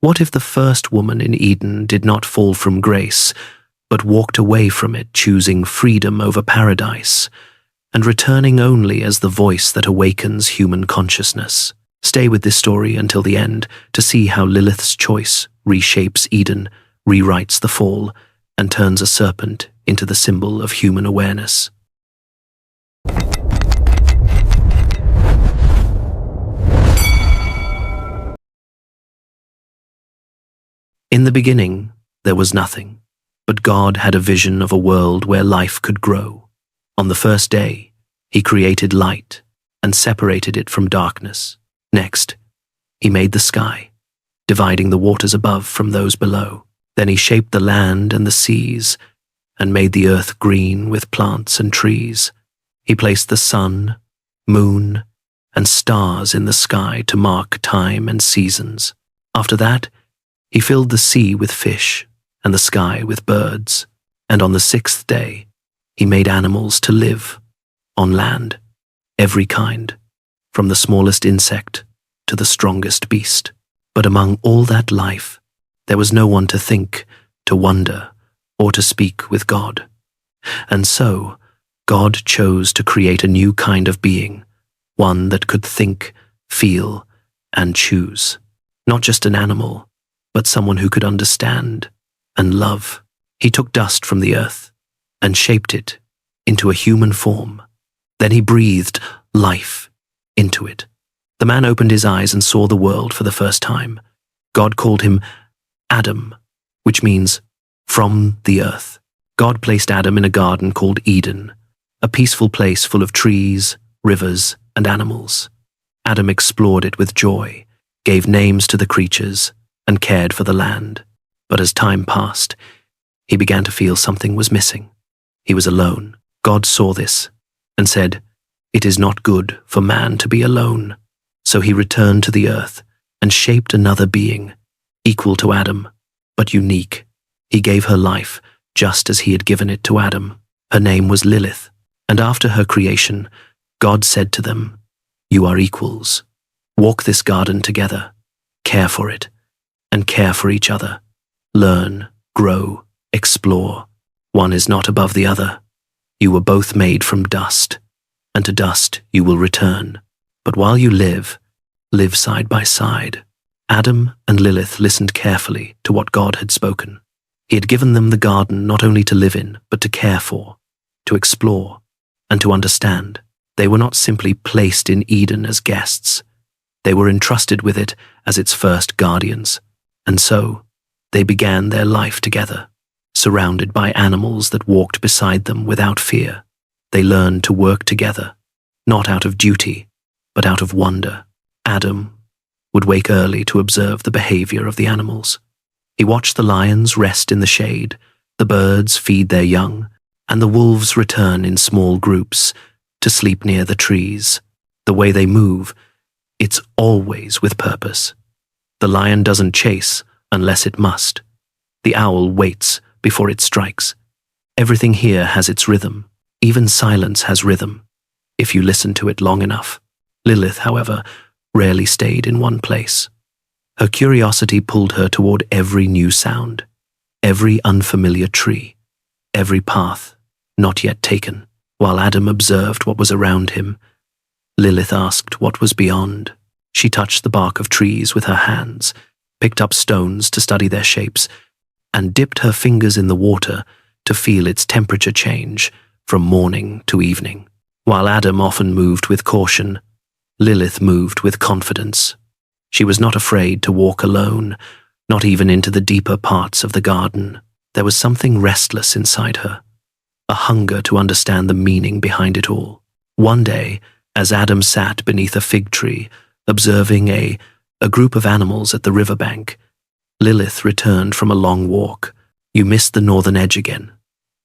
What if the first woman in Eden did not fall from grace, but walked away from it, choosing freedom over paradise, and returning only as the voice that awakens human consciousness? Stay with this story until the end to see how Lilith's choice reshapes Eden, rewrites the fall, and turns a serpent into the symbol of human awareness. In the beginning, there was nothing, but God had a vision of a world where life could grow. On the first day, he created light and separated it from darkness. Next, he made the sky, dividing the waters above from those below. Then he shaped the land and the seas, and made the earth green with plants and trees. He placed the sun, moon, and stars in the sky to mark time and seasons. After that, he filled the sea with fish and the sky with birds. And on the sixth day, he made animals to live on land, every kind, from the smallest insect to the strongest beast. But among all that life, there was no one to think, to wonder, or to speak with God. And so, God chose to create a new kind of being, one that could think, feel, and choose. Not just an animal, but someone who could understand and love. He took dust from the earth and shaped it into a human form. Then he breathed life into it. The man opened his eyes and saw the world for the first time. God called him Adam, which means from the earth. God placed Adam in a garden called Eden, a peaceful place full of trees, rivers, and animals. Adam explored it with joy, gave names to the creatures, and cared for the land. But as time passed, he began to feel something was missing. He was alone. God saw this and said, "It is not good for man to be alone." So he returned to the earth and shaped another being, equal to Adam, but unique. He gave her life just as he had given it to Adam. Her name was Lilith, and after her creation, God said to them, "You are equals. Walk this garden together, care for it, and care for each other. Learn, grow, explore. One is not above the other. You were both made from dust, and to dust you will return. But while you live, live side by side." Adam and Lilith listened carefully to what God had spoken. He had given them the garden not only to live in, but to care for, to explore, and to understand. They were not simply placed in Eden as guests. They were entrusted with it as its first guardians. And so, they began their life together, surrounded by animals that walked beside them without fear. They learned to work together, not out of duty, but out of wonder. Adam would wake early to observe the behavior of the animals. He watched the lions rest in the shade, the birds feed their young, and the wolves return in small groups to sleep near the trees. The way they move, it's always with purpose. The lion doesn't chase unless it must. The owl waits before it strikes. Everything here has its rhythm. Even silence has rhythm, if you listen to it long enough. Lilith, however, rarely stayed in one place. Her curiosity pulled her toward every new sound, every unfamiliar tree, every path not yet taken. While Adam observed what was around him, Lilith asked what was beyond. She touched the bark of trees with her hands, picked up stones to study their shapes, and dipped her fingers in the water to feel its temperature change from morning to evening. While Adam often moved with caution, Lilith moved with confidence. She was not afraid to walk alone, not even into the deeper parts of the garden. There was something restless inside her, a hunger to understand the meaning behind it all. One day, as Adam sat beneath a fig tree, observing a group of animals at the riverbank, Lilith returned from a long walk. "You missed the northern edge again.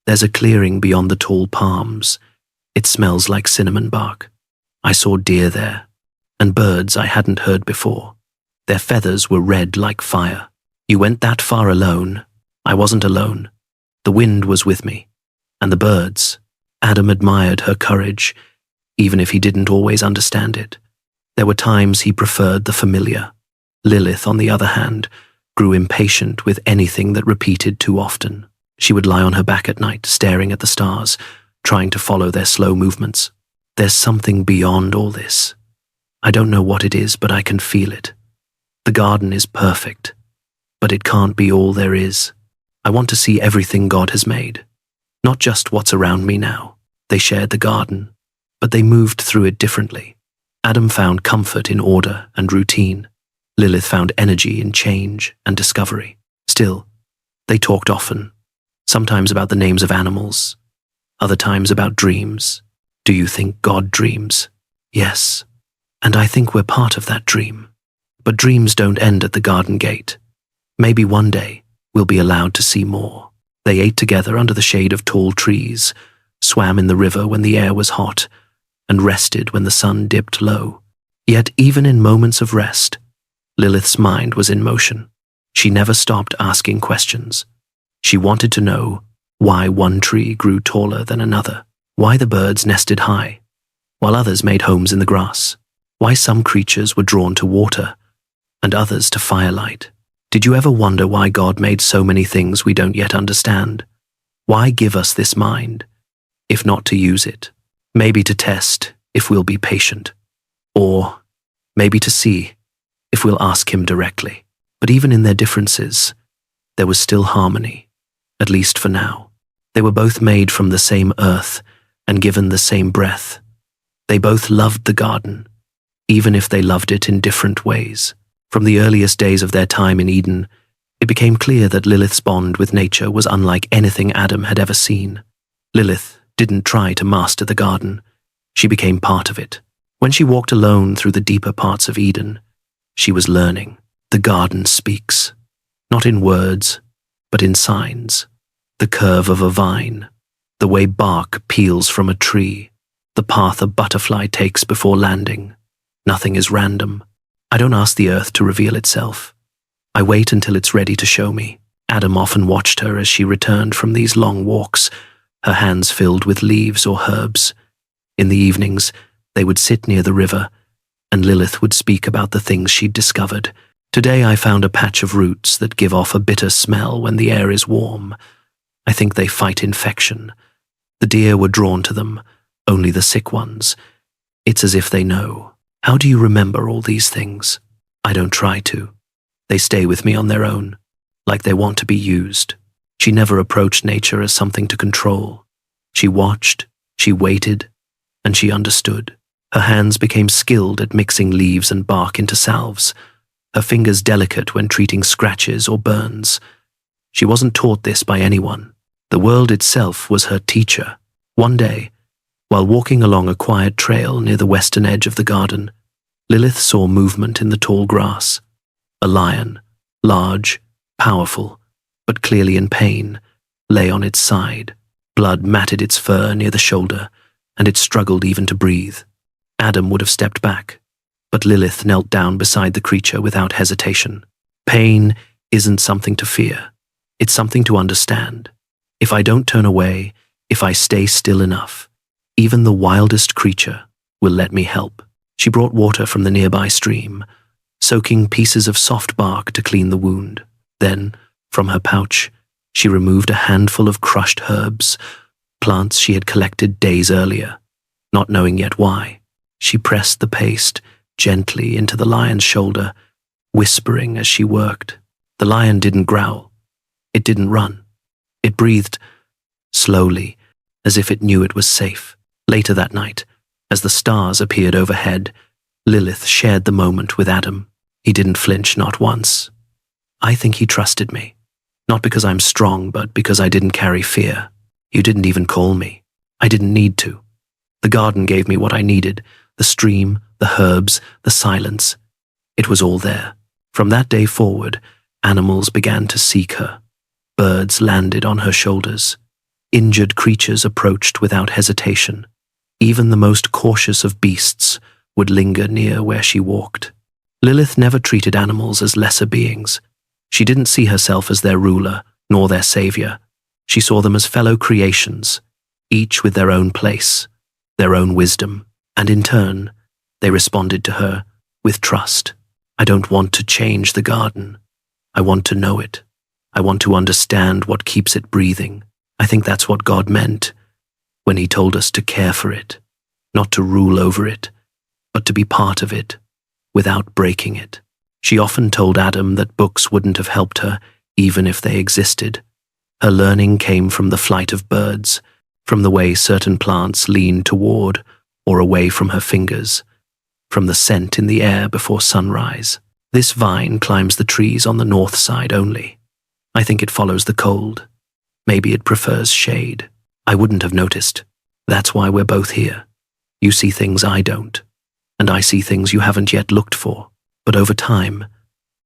There's a clearing beyond the tall palms. It smells like cinnamon bark. I saw deer there, and birds I hadn't heard before. Their feathers were red like fire. You went that far alone. I wasn't alone. The wind was with me, and the birds." Adam admired her courage, even if he didn't always understand it. There were times he preferred the familiar. Lilith, on the other hand, grew impatient with anything that repeated too often. She would lie on her back at night, staring at the stars, trying to follow their slow movements. There's something beyond all this. I don't know what it is, but I can feel it. The garden is perfect, but it can't be all there is. I want to see everything God has made, not just what's around me now. They shared the garden, but they moved through it differently. Adam found comfort in order and routine. Lilith found energy in change and discovery. Still, they talked often, sometimes about the names of animals, other times about dreams. Do you think God dreams? Yes, and I think we're part of that dream. But dreams don't end at the garden gate. Maybe one day we'll be allowed to see more. They ate together under the shade of tall trees, swam in the river when the air was hot, and rested when the sun dipped low. Yet even in moments of rest, Lilith's mind was in motion. She never stopped asking questions. She wanted to know why one tree grew taller than another, why the birds nested high, while others made homes in the grass, why some creatures were drawn to water and others to firelight. Did you ever wonder why God made so many things we don't yet understand? Why give us this mind, if not to use it? Maybe to test if we'll be patient, or maybe to see if we'll ask Him directly. But even in their differences, there was still harmony, at least for now. They were both made from the same earth and given the same breath. They both loved the garden, even if they loved it in different ways. From the earliest days of their time in Eden, it became clear that Lilith's bond with nature was unlike anything Adam had ever seen. Lilith didn't try to master the garden. She became part of it. When she walked alone through the deeper parts of Eden, she was learning. The garden speaks, not in words, but in signs. The curve of a vine, the way bark peels from a tree, the path a butterfly takes before landing. Nothing is random. I don't ask the earth to reveal itself. I wait until it's ready to show me. Adam often watched her as she returned from these long walks, her hands filled with leaves or herbs. In the evenings, they would sit near the river, and Lilith would speak about the things she'd discovered. Today I found a patch of roots that give off a bitter smell when the air is warm. I think they fight infection. The deer were drawn to them, only the sick ones. It's as if they know. How do you remember all these things? I don't try to. They stay with me on their own, like they want to be used. She never approached nature as something to control. She watched, she waited, and she understood. Her hands became skilled at mixing leaves and bark into salves, her fingers delicate when treating scratches or burns. She wasn't taught this by anyone. The world itself was her teacher. One day, while walking along a quiet trail near the western edge of the garden, Lilith saw movement in the tall grass. A lion, large, powerful, but clearly in pain, lay on its side. Blood matted its fur near the shoulder, and it struggled even to breathe. Adam would have stepped back, but Lilith knelt down beside the creature without hesitation. Pain isn't something to fear. It's something to understand. If I don't turn away, if I stay still enough, even the wildest creature will let me help. She brought water from the nearby stream, soaking pieces of soft bark to clean the wound. Then, from her pouch, she removed a handful of crushed herbs, plants she had collected days earlier. Not knowing yet why, she pressed the paste gently into the lion's shoulder, whispering as she worked. The lion didn't growl. It didn't run. It breathed slowly, as if it knew it was safe. Later that night, as the stars appeared overhead, Lilith shared the moment with Adam. He didn't flinch, not once. I think he trusted me. Not because I'm strong, but because I didn't carry fear. You didn't even call me. I didn't need to. The garden gave me what I needed, the stream, the herbs, the silence. It was all there. From that day forward, animals began to seek her. Birds landed on her shoulders. Injured creatures approached without hesitation. Even the most cautious of beasts would linger near where she walked. Lilith never treated animals as lesser beings. She didn't see herself as their ruler, nor their savior. She saw them as fellow creations, each with their own place, their own wisdom, and in turn, they responded to her with trust. I don't want to change the garden. I want to know it. I want to understand what keeps it breathing. I think that's what God meant when he told us to care for it, not to rule over it, but to be part of it, without breaking it. She often told Adam that books wouldn't have helped her, even if they existed. Her learning came from the flight of birds, from the way certain plants lean toward or away from her fingers, from the scent in the air before sunrise. This vine climbs the trees on the north side only. I think it follows the cold. Maybe it prefers shade. I wouldn't have noticed. That's why we're both here. You see things I don't, and I see things you haven't yet looked for. But over time,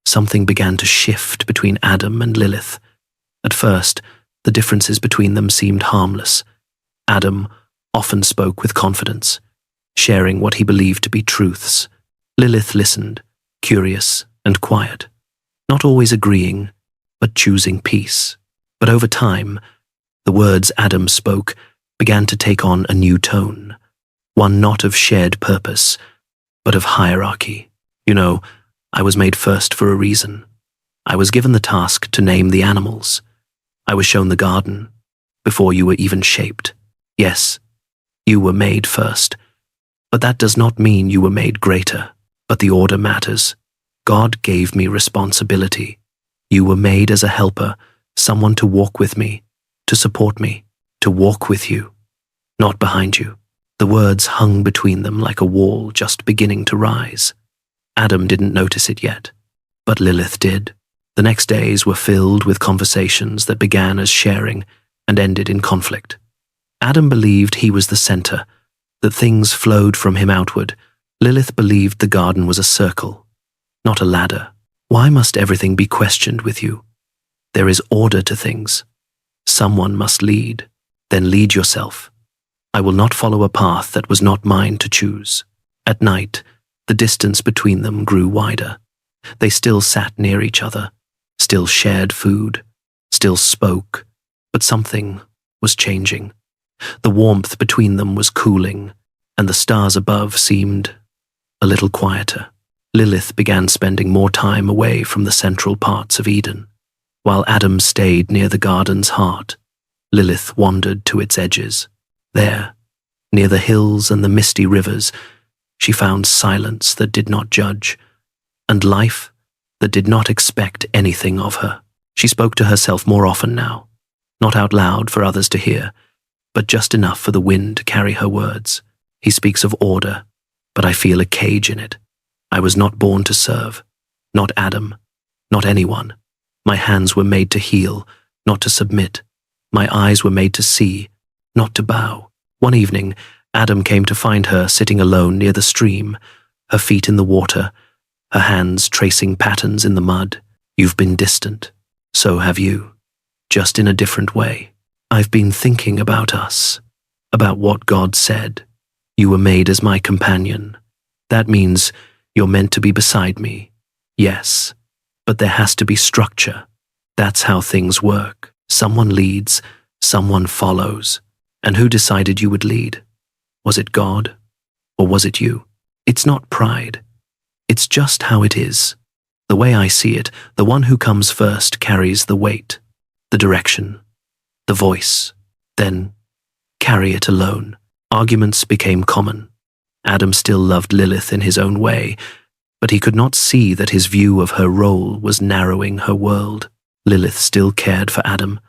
something began to shift between Adam and Lilith. At first, the differences between them seemed harmless. Adam often spoke with confidence, sharing what he believed to be truths. Lilith listened, curious and quiet, not always agreeing, but choosing peace. But over time, the words Adam spoke began to take on a new tone, one not of shared purpose, but of hierarchy. You know, I was made first for a reason. I was given the task to name the animals. I was shown the garden before you were even shaped. Yes, you were made first, but that does not mean you were made greater. But the order matters. God gave me responsibility. You were made as a helper, someone to walk with me, to support me, to walk with you, not behind you. The words hung between them like a wall just beginning to rise. Adam didn't notice it yet, but Lilith did. The next days were filled with conversations that began as sharing and ended in conflict. Adam believed he was the center, that things flowed from him outward. Lilith believed the garden was a circle, not a ladder. Why must everything be questioned with you? There is order to things. Someone must lead, then lead yourself. I will not follow a path that was not mine to choose. At night, the distance between them grew wider. They still sat near each other, still shared food, still spoke, but something was changing. The warmth between them was cooling, and the stars above seemed a little quieter. Lilith began spending more time away from the central parts of Eden. While Adam stayed near the garden's heart, Lilith wandered to its edges. There, near the hills and the misty rivers, she found silence that did not judge, and life that did not expect anything of her. She spoke to herself more often now, not out loud for others to hear, but just enough for the wind to carry her words. He speaks of order, but I feel a cage in it. I was not born to serve, not Adam, not anyone. My hands were made to heal, not to submit. My eyes were made to see, not to bow. One evening, Adam came to find her sitting alone near the stream, her feet in the water, her hands tracing patterns in the mud. You've been distant. So have you. Just in a different way. I've been thinking about us, about what God said. You were made as my companion. That means you're meant to be beside me. Yes, but there has to be structure. That's how things work. Someone leads, someone follows. And who decided you would lead? Was it God? Or was it you? It's not pride. It's just how it is. The way I see it, the one who comes first carries the weight, the direction, the voice. Then carry it alone. Arguments became common. Adam still loved Lilith in his own way, but he could not see that his view of her role was narrowing her world. Lilith still cared for Adam,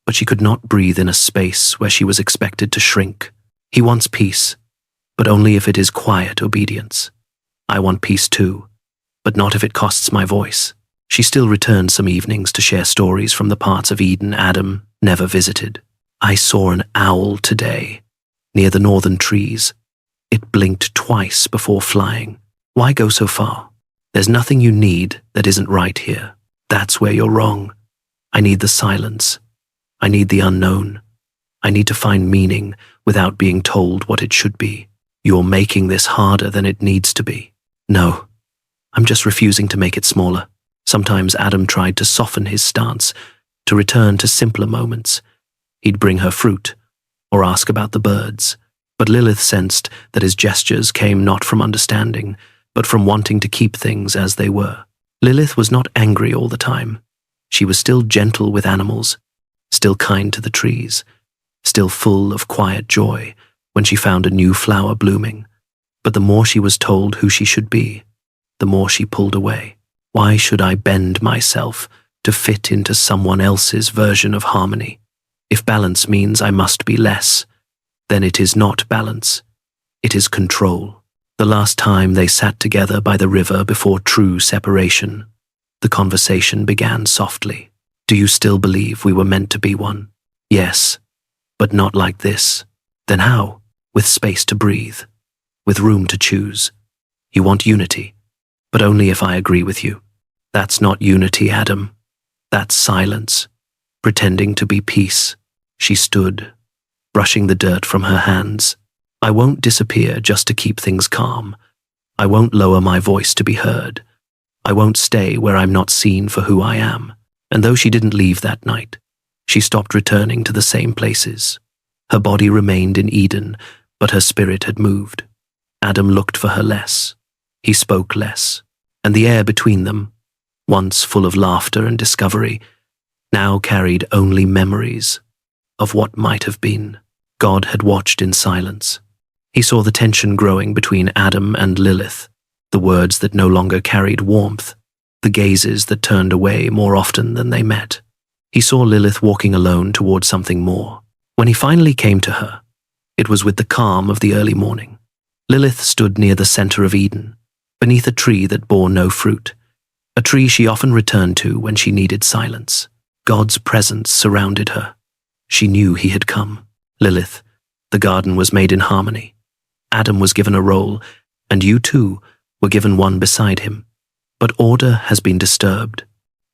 but she could not breathe in a space where she was expected to shrink. He wants peace, but only if it is quiet obedience. I want peace too, but not if it costs my voice. She still returned some evenings to share stories from the parts of Eden Adam never visited. I saw an owl today, near the northern trees. It blinked twice before flying. Why go so far? There's nothing you need that isn't right here. That's where you're wrong. I need the silence. I need the unknown. I need to find meaning without being told what it should be. You're making this harder than it needs to be. No, I'm just refusing to make it smaller. Sometimes Adam tried to soften his stance, to return to simpler moments. He'd bring her fruit, or ask about the birds. But Lilith sensed that his gestures came not from understanding, but from wanting to keep things as they were. Lilith was not angry all the time. She was still gentle with animals, still kind to the trees, still full of quiet joy when she found a new flower blooming. But the more she was told who she should be, the more she pulled away. Why should I bend myself to fit into someone else's version of harmony? If balance means I must be less, then it is not balance. It is control. The last time they sat together by the river before true separation, the conversation began softly. Do you still believe we were meant to be one? Yes, but not like this. Then how? With space to breathe, with room to choose. You want unity, but only if I agree with you. That's not unity, Adam. That's silence, pretending to be peace. She stood, brushing the dirt from her hands. I won't disappear just to keep things calm. I won't lower my voice to be heard. I won't stay where I'm not seen for who I am. And though she didn't leave that night, she stopped returning to the same places. Her body remained in Eden, but her spirit had moved. Adam looked for her less. He spoke less. And the air between them, once full of laughter and discovery, now carried only memories of what might have been. God had watched in silence. He saw the tension growing between Adam and Lilith, the words that no longer carried warmth, the gazes that turned away more often than they met. He saw Lilith walking alone toward something more. When he finally came to her, it was with the calm of the early morning. Lilith stood near the center of Eden, beneath a tree that bore no fruit, a tree she often returned to when she needed silence. God's presence surrounded her. She knew he had come. Lilith, the garden was made in harmony. Adam was given a role, and you too were given one beside him. But order has been disturbed.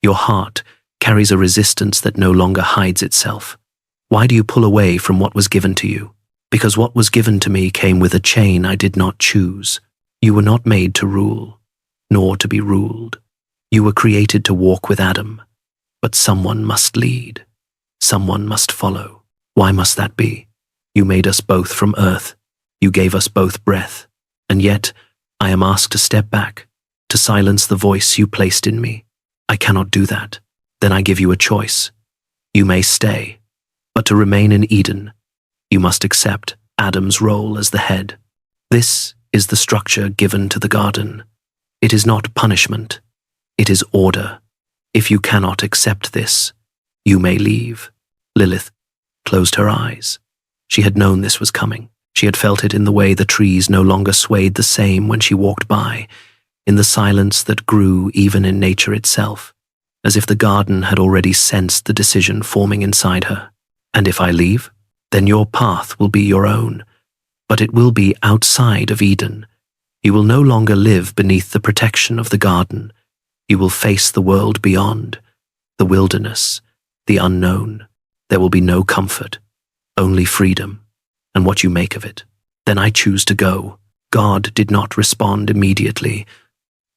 Your heart carries a resistance that no longer hides itself. Why do you pull away from what was given to you? Because what was given to me came with a chain I did not choose. You were not made to rule, nor to be ruled. You were created to walk with Adam. But someone must lead. Someone must follow. Why must that be? You made us both from earth. You gave us both breath. And yet, I am asked to step back, to silence the voice you placed in me. I cannot do that. Then I give you a choice. You may stay, but to remain in Eden, you must accept Adam's role as the head. This is the structure given to the garden. It is not punishment. It is order. If you cannot accept this, you may leave. Lilith closed her eyes. She had known this was coming. She had felt it in the way the trees no longer swayed the same when she walked by, in the silence that grew even in nature itself, as if the garden had already sensed the decision forming inside her. And if I leave, then your path will be your own, but it will be outside of Eden. You will no longer live beneath the protection of the garden. You will face the world beyond, the wilderness, the unknown. There will be no comfort, only freedom, and what you make of it. Then I choose to go. God did not respond immediately.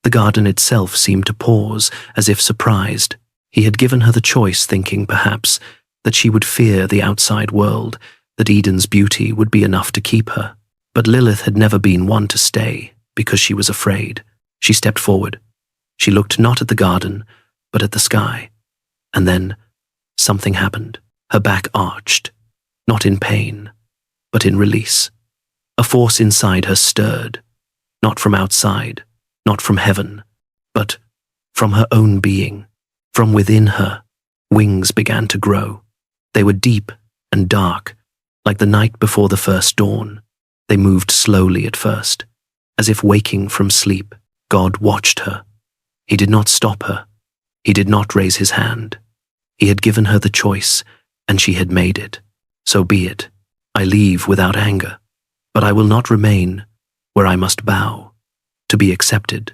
The garden itself seemed to pause, as if surprised. He had given her the choice, thinking, perhaps, that she would fear the outside world, that Eden's beauty would be enough to keep her. But Lilith had never been one to stay, because she was afraid. She stepped forward. She looked not at the garden, but at the sky. And then, something happened. Her back arched, not in pain, but in release. A force inside her stirred, not from outside, not from heaven, but from her own being. From within her, wings began to grow. They were deep and dark, like the night before the first dawn. They moved slowly at first, as if waking from sleep. God watched her. He did not stop her. He did not raise his hand. He had given her the choice, and she had made it. So be it. I leave without anger, but I will not remain where I must bow. To be accepted,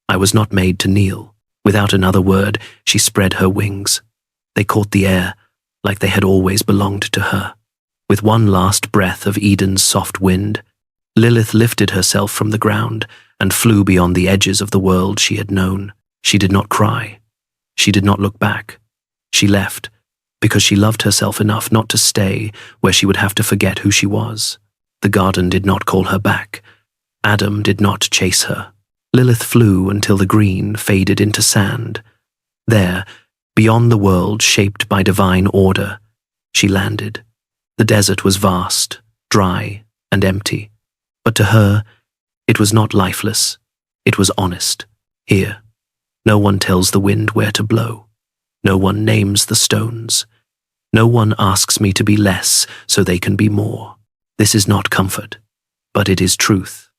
I was not made to kneel. Without another word, she spread her wings. They caught the air, like they had always belonged to her. With one last breath of Eden's soft wind, Lilith lifted herself from the ground and flew beyond the edges of the world she had known. She did not cry. She did not look back. She left, because she loved herself enough not to stay where she would have to forget who she was. The garden did not call her back. Adam did not chase her. Lilith flew until the green faded into sand. There, beyond the world shaped by divine order, she landed. The desert was vast, dry, and empty, but to her, it was not lifeless. It was honest. Here, no one tells the wind where to blow. No one names the stones. No one asks me to be less so they can be more. This is not comfort, but it is truth,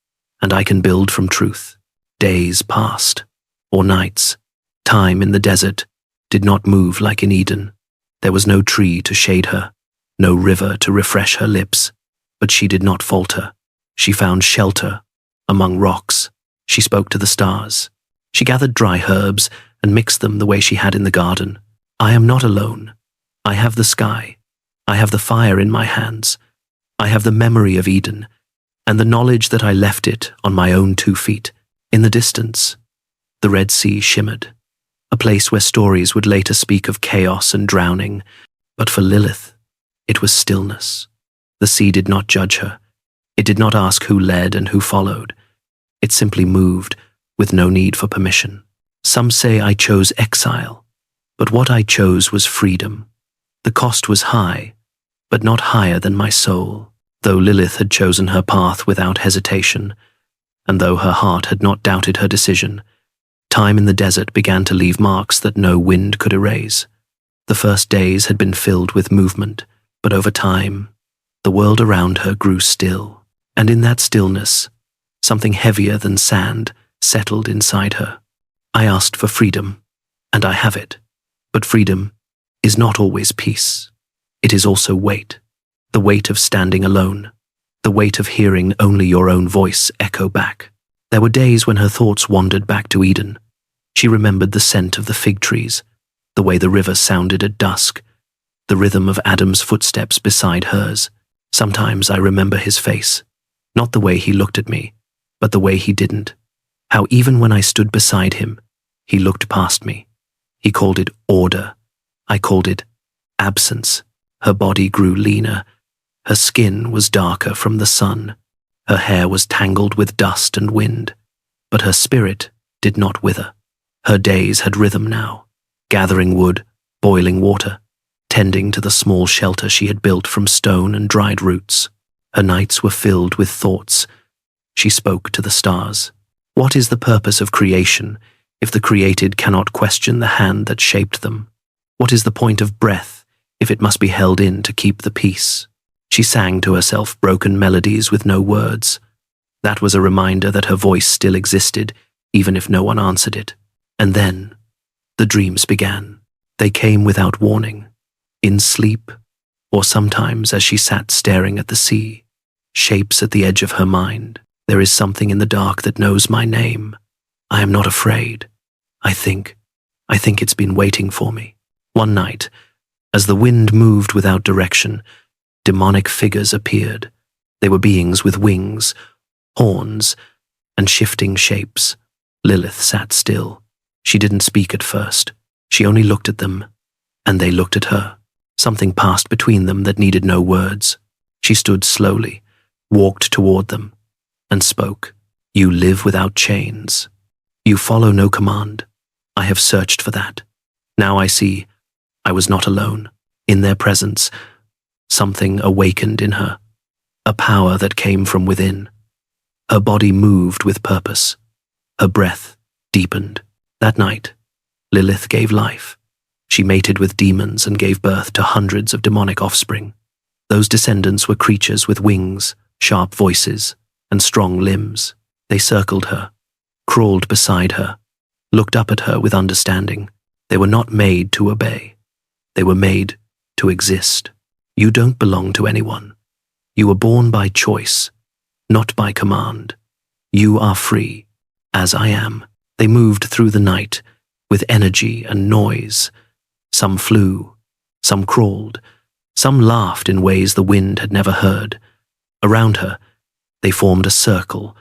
and I can build from truth. Days passed, or nights. Time in the desert did not move like in Eden. There was no tree to shade her, no river to refresh her lips, but she did not falter. She found shelter among rocks. She spoke to the stars. She gathered dry herbs and mixed them the way she had in the garden. I am not alone. I have the sky. I have the fire in my hands. I have the memory of Eden, and the knowledge that I left it on my own 2 feet. In the distance, the Red Sea shimmered, a place where stories would later speak of chaos and drowning, but for Lilith, it was stillness. The sea did not judge her. It did not ask who led and who followed. It simply moved, with no need for permission. Some say I chose exile, but what I chose was freedom. The cost was high, but not higher than my soul. Though Lilith had chosen her path without hesitation, and though her heart had not doubted her decision, time in the desert began to leave marks that no wind could erase. The first days had been filled with movement, but over time, the world around her grew still, and in that stillness, something heavier than sand settled inside her. I asked for freedom, and I have it. But freedom is not always peace. It is also weight, the weight of standing alone, the weight of hearing only your own voice echo back. There were days when her thoughts wandered back to Eden. She remembered the scent of the fig trees, the way the river sounded at dusk, the rhythm of Adam's footsteps beside hers. Sometimes I remember his face, not the way he looked at me, but the way he didn't. How even when I stood beside him, he looked past me. He called it order. I called it absence. Her body grew leaner. Her skin was darker from the sun. Her hair was tangled with dust and wind. But her spirit did not wither. Her days had rhythm now, gathering wood, boiling water, tending to the small shelter she had built from stone and dried roots. Her nights were filled with thoughts. She spoke to the stars. What is the purpose of creation if the created cannot question the hand that shaped them? What is the point of breath if it must be held in to keep the peace? She sang to herself broken melodies with no words. That was a reminder that her voice still existed, even if no one answered it. And then, the dreams began. They came without warning, in sleep, or sometimes as she sat staring at the sea, shapes at the edge of her mind. There is something in the dark that knows my name. I am not afraid. I think it's been waiting for me. One night, as the wind moved without direction, demonic figures appeared. They were beings with wings, horns, and shifting shapes. Lilith sat still. She didn't speak at first. She only looked at them, and they looked at her. Something passed between them that needed no words. She stood slowly, walked toward them, and spoke. You live without chains. You follow no command. I have searched for that. Now I see I was not alone. In their presence, something awakened in her, a power that came from within. Her body moved with purpose. Her breath deepened. That night, Lilith gave life. She mated with demons and gave birth to hundreds of demonic offspring. Those descendants were creatures with wings, sharp voices, and strong limbs. They circled her, crawled beside her, looked up at her with understanding. They were not made to obey. They were made to exist. You don't belong to anyone. You were born by choice, not by command. You are free, as I am. They moved through the night with energy and noise. Some flew, some crawled, some laughed in ways the wind had never heard. Around her, they formed a circle,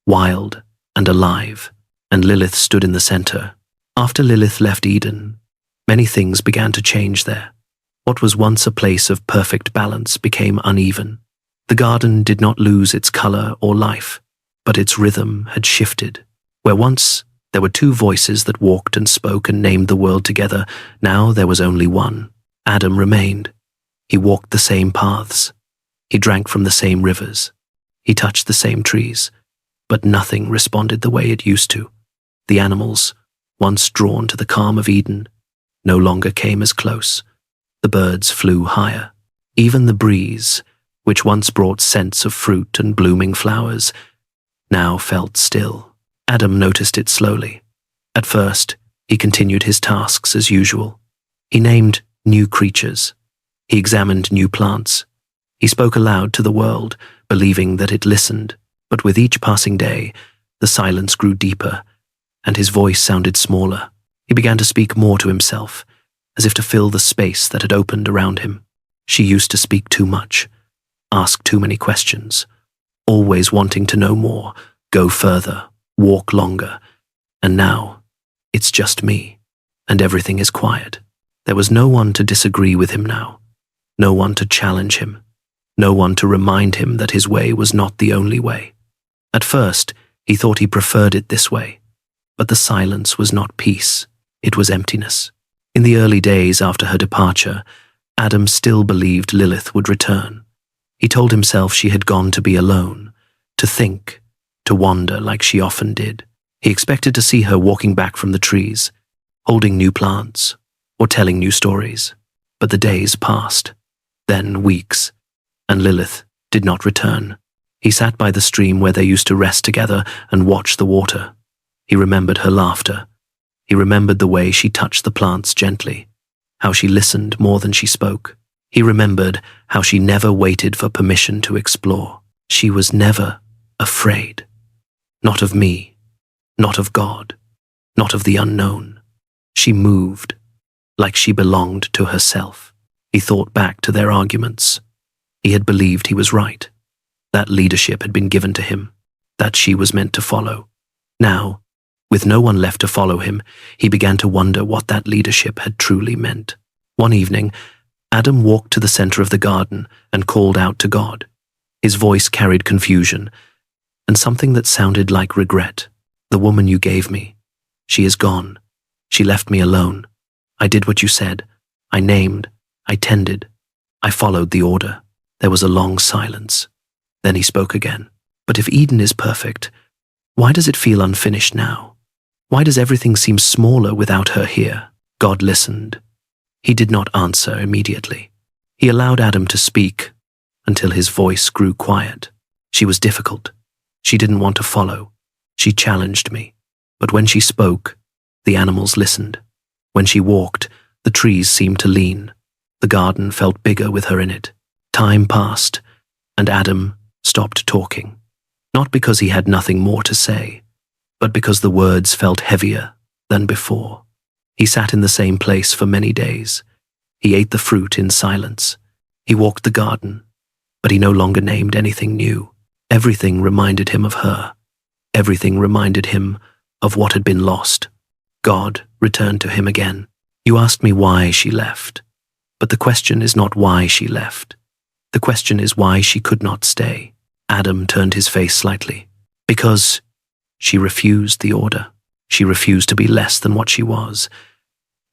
wild and alive, and Lilith stood in the center. After Lilith left Eden, many things began to change there. What was once a place of perfect balance became uneven. The garden did not lose its color or life, but its rhythm had shifted. Where once there were two voices that walked and spoke and named the world together, now there was only one. Adam remained. He walked the same paths. He drank from the same rivers. He touched the same trees. But nothing responded the way it used to. The animals, once drawn to the calm of Eden, no longer came as close. The birds flew higher. Even the breeze, which once brought scents of fruit and blooming flowers, now felt still. Adam noticed it slowly. At first, he continued his tasks as usual. He named new creatures. He examined new plants. He spoke aloud to the world, believing that it listened. But with each passing day, the silence grew deeper, and his voice sounded smaller. He began to speak more to himself, as if to fill the space that had opened around him. She used to speak too much, ask too many questions, always wanting to know more, go further, walk longer. And now, it's just me, and everything is quiet. There was no one to disagree with him now, no one to challenge him, no one to remind him that his way was not the only way. At first, he thought he preferred it this way, but the silence was not peace, it was emptiness. In the early days after her departure, Adam still believed Lilith would return. He told himself she had gone to be alone, to think, to wander like she often did. He expected to see her walking back from the trees, holding new plants, or telling new stories. But the days passed, then weeks, and Lilith did not return. He sat by the stream where they used to rest together and watch the water. He remembered her laughter. He remembered the way she touched the plants gently, how she listened more than she spoke. He remembered how she never waited for permission to explore. She was never afraid. Not of me, not of God, not of the unknown. She moved, like she belonged to herself. He thought back to their arguments. He had believed he was right. That leadership had been given to him, that she was meant to follow. Now, with no one left to follow him, he began to wonder what that leadership had truly meant. One evening, Adam walked to the center of the garden and called out to God. His voice carried confusion and something that sounded like regret. The woman you gave me, she is gone. She left me alone. I did what you said. I named. I tended. I followed the order. There was a long silence. Then he spoke again. But if Eden is perfect, why does it feel unfinished now? Why does everything seem smaller without her here? God listened. He did not answer immediately. He allowed Adam to speak until his voice grew quiet. She was difficult. She didn't want to follow. She challenged me. But when she spoke, the animals listened. When she walked, the trees seemed to lean. The garden felt bigger with her in it. Time passed, and Adam stopped talking. Not because he had nothing more to say, but because the words felt heavier than before. He sat in the same place for many days. He ate the fruit in silence. He walked the garden, but he no longer named anything new. Everything reminded him of her. Everything reminded him of what had been lost. God returned to him again. You asked me why she left, but the question is not why she left. The question is why she could not stay. Adam turned his face slightly. Because she refused the order. She refused to be less than what she was.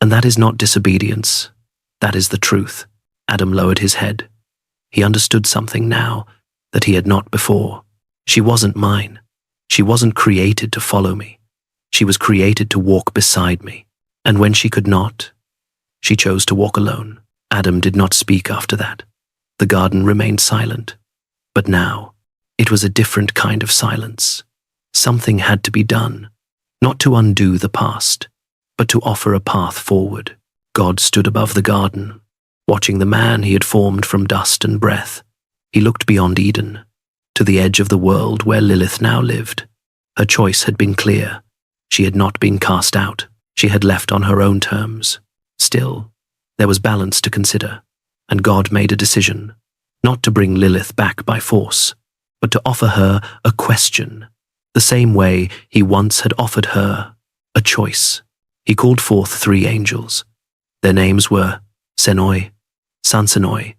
And that is not disobedience. That is the truth. Adam lowered his head. He understood something now that he had not before. She wasn't mine. She wasn't created to follow me. She was created to walk beside me. And when she could not, she chose to walk alone. Adam did not speak after that. The garden remained silent. But now, it was a different kind of silence. Something had to be done, not to undo the past, but to offer a path forward. God stood above the garden, watching the man he had formed from dust and breath. He looked beyond Eden, to the edge of the world where Lilith now lived. Her choice had been clear. She had not been cast out. She had left on her own terms. Still, there was balance to consider, and God made a decision, not to bring Lilith back by force, but to offer her a question, the same way he once had offered her a choice. He called forth 3 angels. Their names were Senoi, Sansenoi,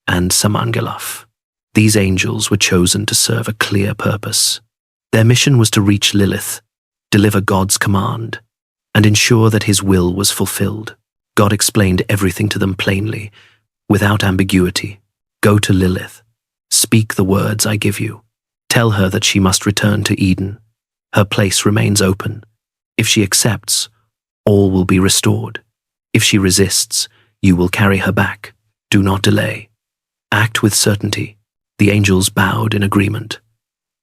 and Samangalaf. These angels were chosen to serve a clear purpose. Their mission was to reach Lilith, deliver God's command, and ensure that his will was fulfilled. God explained everything to them plainly, without ambiguity. Go to Lilith. Speak the words I give you. Tell her that she must return to Eden. Her place remains open. If she accepts, all will be restored. If she resists, you will carry her back. Do not delay. Act with certainty. The angels bowed in agreement.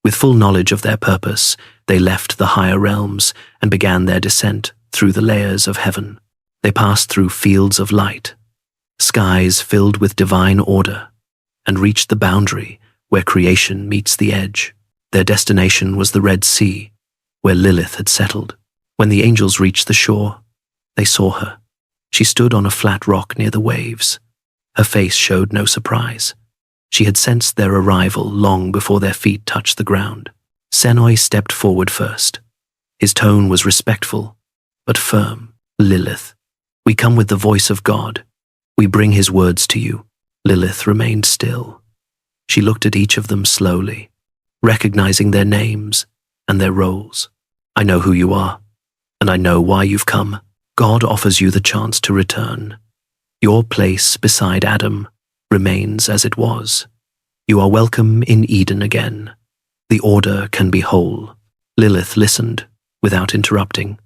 With full knowledge of their purpose, they left the higher realms and began their descent through the layers of heaven. They passed through fields of light, skies filled with divine order, and reached the boundary where creation meets the edge. Their destination was the Red Sea, where Lilith had settled. When the angels reached the shore, they saw her. She stood on a flat rock near the waves. Her face showed no surprise. She had sensed their arrival long before their feet touched the ground. Senoi stepped forward first. His tone was respectful, but firm. Lilith, we come with the voice of God. We bring his words to you. Lilith remained still. She looked at each of them slowly, recognizing their names and their roles. I know who you are, and I know why you've come. God offers you the chance to return. Your place beside Adam remains as it was. You are welcome in Eden again. The order can be whole. Lilith listened without interrupting,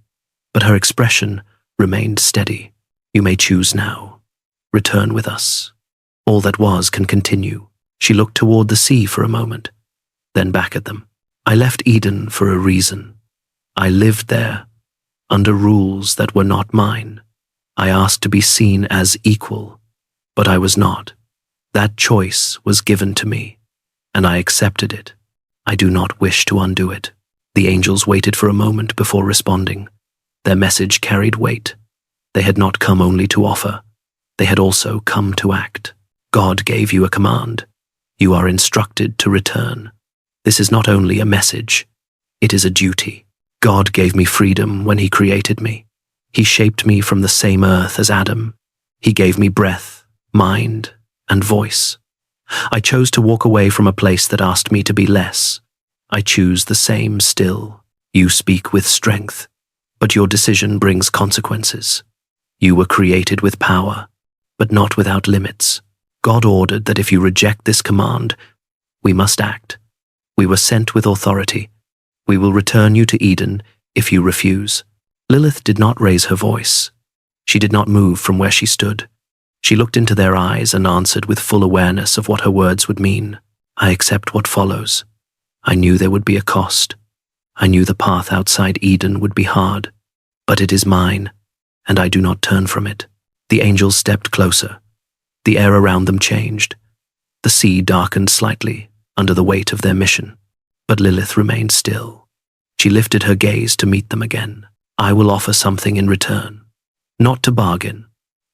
but her expression remained steady. You may choose now. Return with us. All that was can continue. She looked toward the sea for a moment, then back at them. I left Eden for a reason. I lived there, under rules that were not mine. I asked to be seen as equal, but I was not. That choice was given to me, and I accepted it. I do not wish to undo it. The angels waited for a moment before responding. Their message carried weight. They had not come only to offer. They had also come to act. God gave you a command. You are instructed to return. This is not only a message, it is a duty. God gave me freedom when he created me. He shaped me from the same earth as Adam. He gave me breath, mind, and voice. I chose to walk away from a place that asked me to be less. I choose the same still. You speak with strength, but your decision brings consequences. You were created with power, but not without limits. God ordered that if you reject this command, we must act. We were sent with authority. We will return you to Eden if you refuse. Lilith did not raise her voice. She did not move from where she stood. She looked into their eyes and answered with full awareness of what her words would mean. I accept what follows. I knew there would be a cost. I knew the path outside Eden would be hard, but it is mine, and I do not turn from it. The angels stepped closer. The air around them changed. The sea darkened slightly under the weight of their mission, but Lilith remained still. She lifted her gaze to meet them again. I will offer something in return, not to bargain,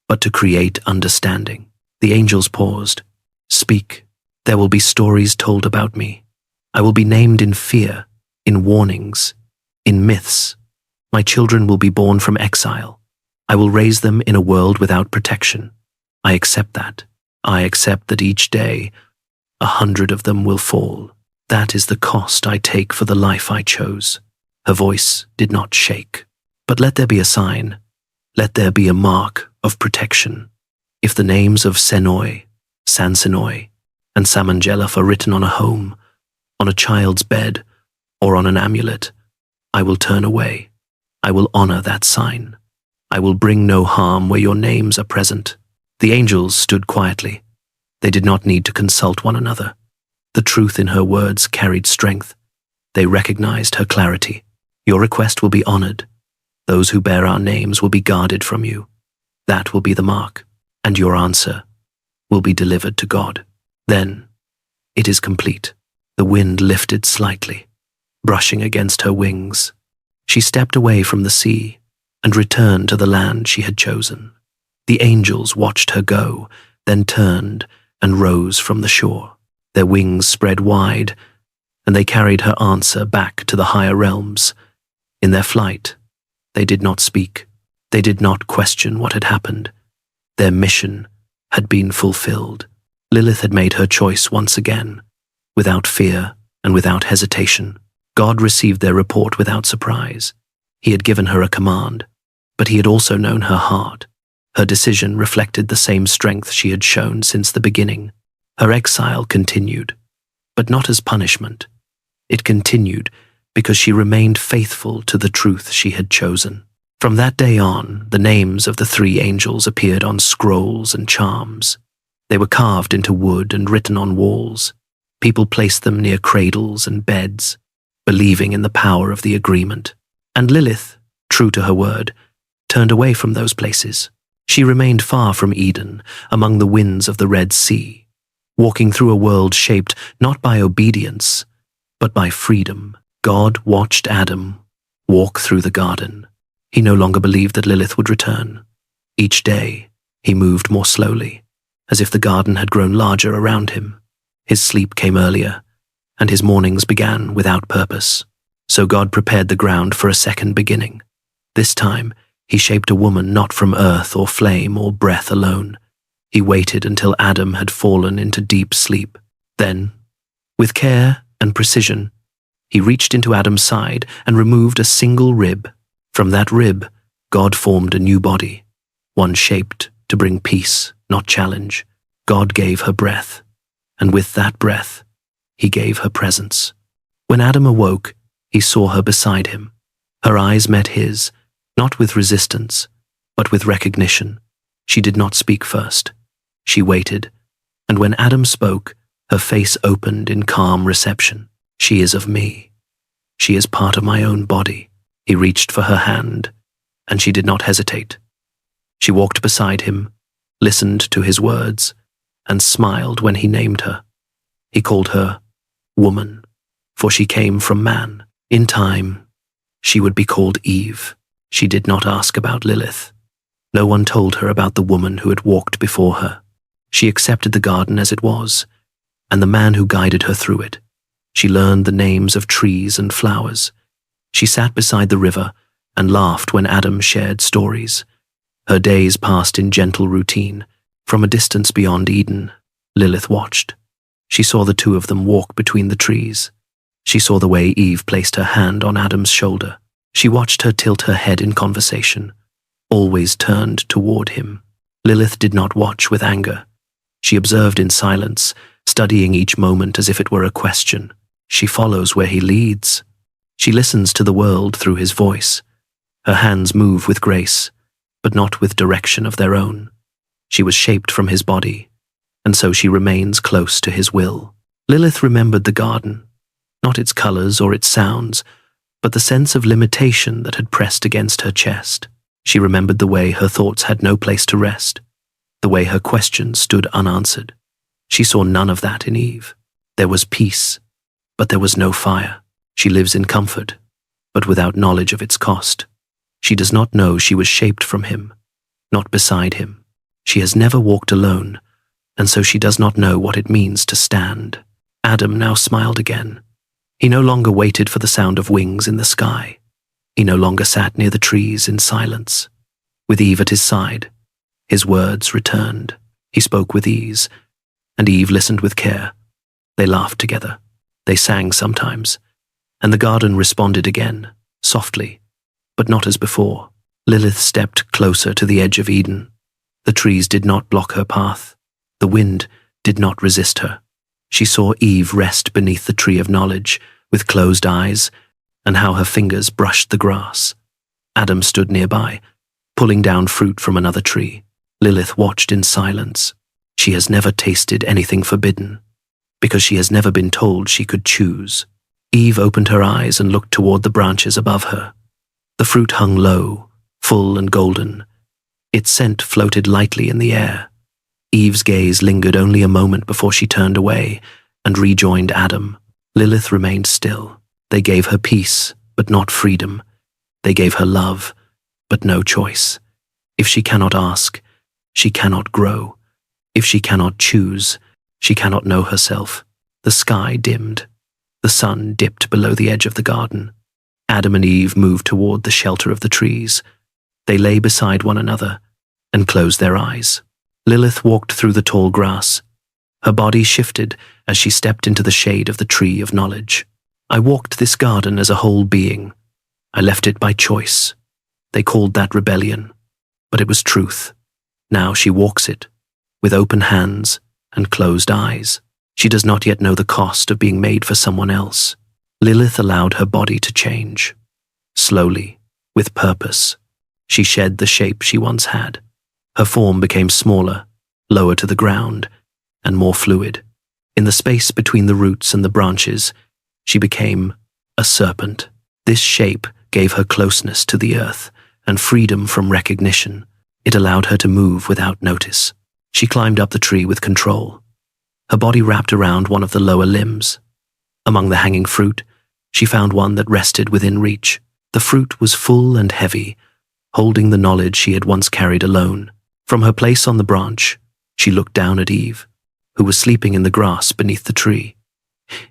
but to create understanding. The angels paused. Speak. There will be stories told about me. I will be named in fear, in warnings, in myths. My children will be born from exile. I will raise them in a world without protection. I accept that. I accept that each day, 100 of them will fall. That is the cost I take for the life I chose. Her voice did not shake. But let there be a sign. Let there be a mark of protection. If the names of Senoi, Sansenoi, and Samangelaf are written on a home, on a child's bed, or on an amulet, I will turn away. I will honor that sign. I will bring no harm where your names are present. The angels stood quietly. They did not need to consult one another. The truth in her words carried strength. They recognized her clarity. Your request will be honored. Those who bear our names will be guarded from you. That will be the mark, and your answer will be delivered to God. Then, it is complete. The wind lifted slightly, brushing against her wings. She stepped away from the sea and returned to the land she had chosen. The angels watched her go, then turned and rose from the shore. Their wings spread wide, and they carried her answer back to the higher realms. In their flight, they did not speak. They did not question what had happened. Their mission had been fulfilled. Lilith had made her choice once again, without fear and without hesitation. God received their report without surprise. He had given her a command, but he had also known her heart. Her decision reflected the same strength she had shown since the beginning. Her exile continued, but not as punishment. It continued because she remained faithful to the truth she had chosen. From that day on, the names of the three angels appeared on scrolls and charms. They were carved into wood and written on walls. People placed them near cradles and beds, believing in the power of the agreement. And Lilith, true to her word, turned away from those places. She remained far from Eden, among the winds of the Red Sea, walking through a world shaped not by obedience, but by freedom. God watched Adam walk through the garden. He no longer believed that Lilith would return. Each day, he moved more slowly, as if the garden had grown larger around him. His sleep came earlier, and his mornings began without purpose. So God prepared the ground for a second beginning. This time, he shaped a woman not from earth or flame or breath alone. He waited until Adam had fallen into deep sleep. Then, with care and precision, he reached into Adam's side and removed a single rib. From that rib, God formed a new body, one shaped to bring peace, not challenge. God gave her breath, and with that breath, he gave her presence. When Adam awoke, he saw her beside him. Her eyes met his, not with resistance, but with recognition. She did not speak first. She waited, and when Adam spoke, her face opened in calm reception. She is of me. She is part of my own body. He reached for her hand, and she did not hesitate. She walked beside him, listened to his words, and smiled when he named her. He called her woman, for she came from man. In time, she would be called Eve. She did not ask about Lilith. No one told her about the woman who had walked before her. She accepted the garden as it was, and the man who guided her through it. She learned the names of trees and flowers. She sat beside the river and laughed when Adam shared stories. Her days passed in gentle routine. From a distance beyond Eden, Lilith watched. She saw the two of them walk between the trees. She saw the way Eve placed her hand on Adam's shoulder. She watched her tilt her head in conversation, always turned toward him. Lilith did not watch with anger. She observed in silence, studying each moment as if it were a question. She follows where he leads. She listens to the world through his voice. Her hands move with grace, but not with direction of their own. She was shaped from his body, and so she remains close to his will. Lilith remembered the garden, not its colors or its sounds, but the sense of limitation that had pressed against her chest. She remembered the way her thoughts had no place to rest, the way her questions stood unanswered. She saw none of that in Eve. There was peace, but there was no fire. She lives in comfort, but without knowledge of its cost. She does not know she was shaped from him, not beside him. She has never walked alone, and so she does not know what it means to stand. Adam now smiled again. He no longer waited for the sound of wings in the sky. He no longer sat near the trees in silence. With Eve at his side, his words returned. He spoke with ease, and Eve listened with care. They laughed together. They sang sometimes, and the garden responded again, softly, but not as before. Lilith stepped closer to the edge of Eden. The trees did not block her path. The wind did not resist her. She saw Eve rest beneath the tree of knowledge, with closed eyes, and how her fingers brushed the grass. Adam stood nearby, pulling down fruit from another tree. Lilith watched in silence. She has never tasted anything forbidden, because she has never been told she could choose. Eve opened her eyes and looked toward the branches above her. The fruit hung low, full and golden. Its scent floated lightly in the air. Eve's gaze lingered only a moment before she turned away and rejoined Adam. Lilith remained still. They gave her peace, but not freedom. They gave her love, but no choice. If she cannot ask, she cannot grow. If she cannot choose, she cannot know herself. The sky dimmed. The sun dipped below the edge of the garden. Adam and Eve moved toward the shelter of the trees. They lay beside one another and closed their eyes. Lilith walked through the tall grass. Her body shifted as she stepped into the shade of the tree of knowledge. I walked this garden as a whole being. I left it by choice. They called that rebellion, but it was truth. Now she walks it, with open hands and closed eyes. She does not yet know the cost of being made for someone else. Lilith allowed her body to change. Slowly, with purpose, she shed the shape she once had. Her form became smaller, lower to the ground, and more fluid. In the space between the roots and the branches, she became a serpent. This shape gave her closeness to the earth and freedom from recognition. It allowed her to move without notice. She climbed up the tree with control. Her body wrapped around one of the lower limbs. Among the hanging fruit, she found one that rested within reach. The fruit was full and heavy, holding the knowledge she had once carried alone. From her place on the branch, she looked down at Eve, who was sleeping in the grass beneath the tree.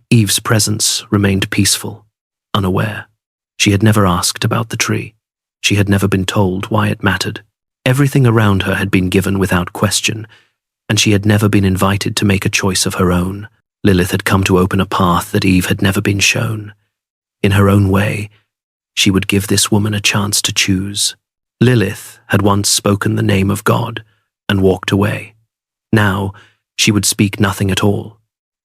Eve's presence remained peaceful, unaware. She had never asked about the tree. She had never been told why it mattered. Everything around her had been given without question, and she had never been invited to make a choice of her own. Lilith had come to open a path that Eve had never been shown. In her own way, she would give this woman a chance to choose. Lilith had once spoken the name of God and walked away. Now, she would speak nothing at all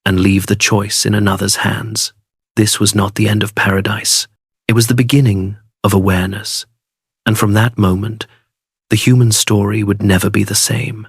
and leave the choice in another's hands. This was not the end of paradise. It was the beginning of awareness. And from that moment, the human story would never be the same.